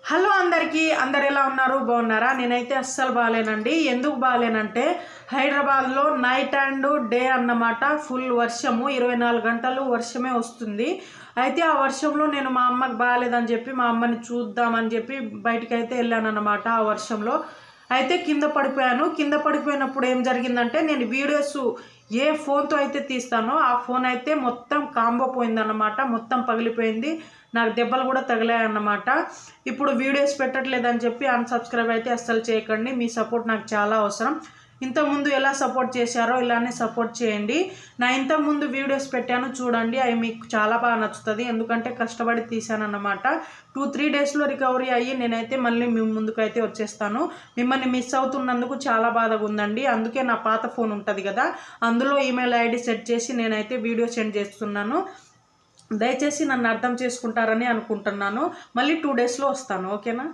Hello అందరికీ, అందరు ఎలా ఉన్నారు? బాగున్నారా? నేనైతే అస్సలు బాగాలేనండి. ఎందుకు బాగాలేనంటే హైదరాబాద్లో నైట్ అండ్ డే అన్నమాట ఫుల్ వర్షము, 24 గంటలు వర్షమే వస్తుంది. అయితే ఆ వర్షంలో నేను మా అమ్మకి బాగాలేదని చెప్పి మా అమ్మని చూద్దామని చెప్పి బయటికి అయితే వెళ్ళాను అన్నమాట. ఆ వర్షంలో అయితే కింద పడిపోయాను. కింద పడిపోయినప్పుడు ఏం జరిగిందంటే, నేను వీడియోస్ ఏ ఫోన్తో అయితే తీస్తానో ఆ ఫోన్ అయితే మొత్తం కాంబో పోయిందన్నమాట, మొత్తం పగిలిపోయింది. నాకు దెబ్బలు కూడా తగిలాయన్నమాట. ఇప్పుడు వీడియోస్ పెట్టట్లేదని చెప్పి అన్సబ్స్క్రైబ్ అయితే అస్సలు చేయకండి. మీ సపోర్ట్ నాకు చాలా అవసరం. ఇంతకుముందు ఎలా సపోర్ట్ చేశారో ఇలానే సపోర్ట్ చేయండి. నా ఇంతకుముందు వీడియోస్ పెట్టాను చూడండి, అవి మీకు చాలా బాగా నచ్చుతుంది. ఎందుకంటే కష్టపడి తీసానన్నమాట. 2-3 డేస్లో రికవరీ అయ్యి నేనైతే మళ్ళీ మీ ముందుకు అయితే వచ్చేస్తాను. మిమ్మల్ని మిస్ అవుతున్నందుకు చాలా బాధగా ఉందండి. అందుకే నా పాత ఫోన్ ఉంటుంది కదా, అందులో ఈమెయిల్ ఐడి సెట్ చేసి నేనైతే వీడియో సెండ్ చేస్తున్నాను. దయచేసి నన్ను అర్థం చేసుకుంటారని అనుకుంటున్నాను. మళ్ళీ 2 డేస్లో వస్తాను, ఓకేనా?